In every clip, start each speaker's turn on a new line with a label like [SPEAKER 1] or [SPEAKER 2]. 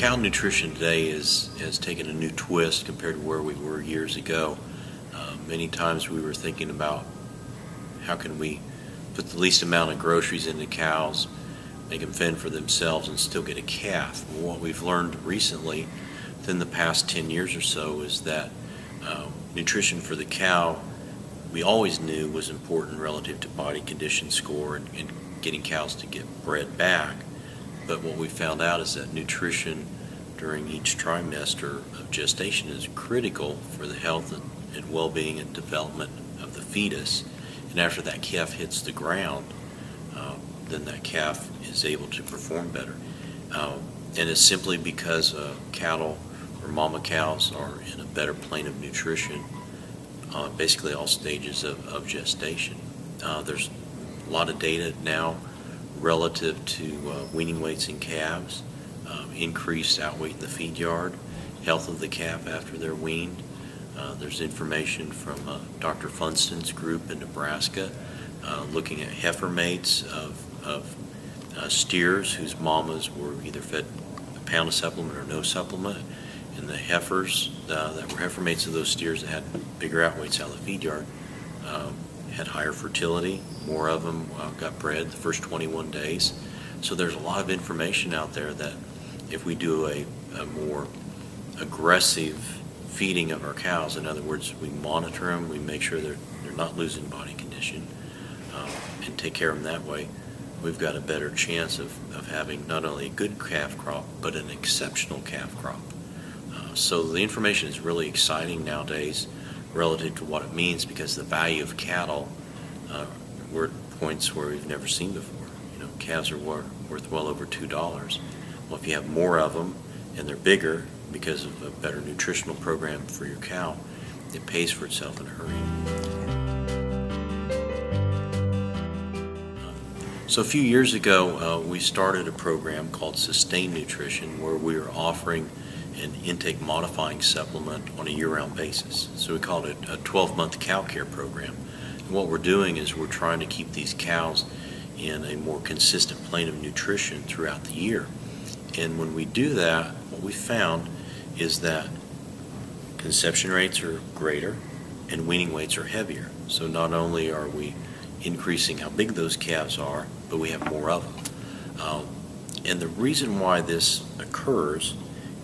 [SPEAKER 1] Cow nutrition today has taken a new twist compared to where we were years ago. Many times we were thinking about how can we put the least amount of groceries into cows, make them fend for themselves, and still get a calf. Well, what we've learned recently, within the past 10 years or so, is that nutrition for the cow we always knew was important relative to body condition score and getting cows to get bred back. But what we found out is that nutrition during each trimester of gestation is critical for the health and well-being and development of the fetus. And after that calf hits the ground, then that calf is able to perform better. And it's simply because cattle or mama cows are in a better plane of nutrition basically all stages of gestation. There's a lot of data now relative to weaning weights in calves, increased outweight in the feed yard, health of the calf after they're weaned. There's information from Dr. Funston's group in Nebraska looking at heifer mates of steers whose mamas were either fed a pound of supplement or no supplement, and the heifers that were heifer mates of those steers that had bigger outweights out of the feed yard had higher fertility. More of them got bred the first 21 days. So there's a lot of information out there that if we do a more aggressive feeding of our cows, in other words, we monitor them, we make sure they're not losing body condition, and take care of them that way, we've got a better chance of having not only a good calf crop, but an exceptional calf crop. So the information is really exciting nowadays relative to what it means, because the value of cattle, we're at points where we've never seen before. You know, calves are worth well over $2. Well, if you have more of them and they're bigger because of a better nutritional program for your cow, it pays for itself in a hurry. So a few years ago, we started a program called Sustain Nutrition, where we are offering an intake modifying supplement on a year-round basis. So we call it a 12-month cow care program. And what we're doing is we're trying to keep these cows in a more consistent plane of nutrition throughout the year. And when we do that, what we found is that conception rates are greater and weaning weights are heavier. So not only are we increasing how big those calves are, but we have more of them. And the reason why this occurs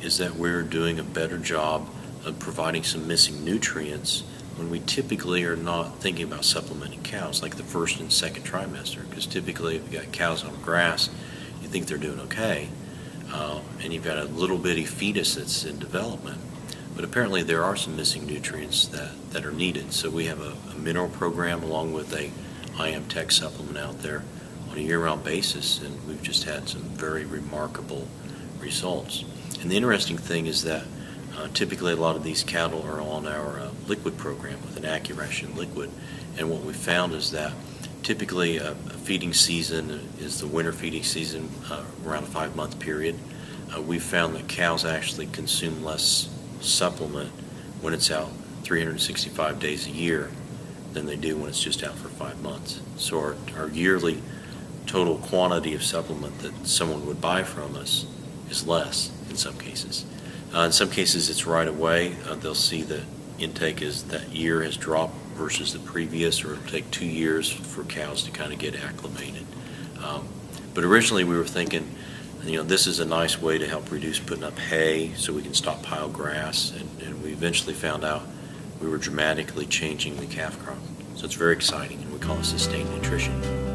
[SPEAKER 1] is that we're doing a better job of providing some missing nutrients when we typically are not thinking about supplementing cows like the first and second trimester, because typically if you've got cows on grass, you think they're doing okay, and you've got a little bitty fetus that's in development, but apparently there are some missing nutrients that are needed. So we have a mineral program along with a IM Tech supplement out there on a year-round basis, and we've just had some very remarkable results. And the interesting thing is that typically a lot of these cattle are on our liquid program with an AccuRation liquid, and what we found is that typically a feeding season is the winter feeding season, around a 5-month period. We've found that cows actually consume less supplement when it's out 365 days a year than they do when it's just out for 5 months. So our yearly total quantity of supplement that someone would buy from us is less in some cases. In some cases it's right away. They'll see that intake is that year has dropped versus the previous, or it'll take 2 years for cows to kind of get acclimated. But originally we were thinking, this is a nice way to help reduce putting up hay so we can stockpile grass, and we eventually found out we were dramatically changing the calf crop. So it's very exciting, and we call it Sustain Nutrition.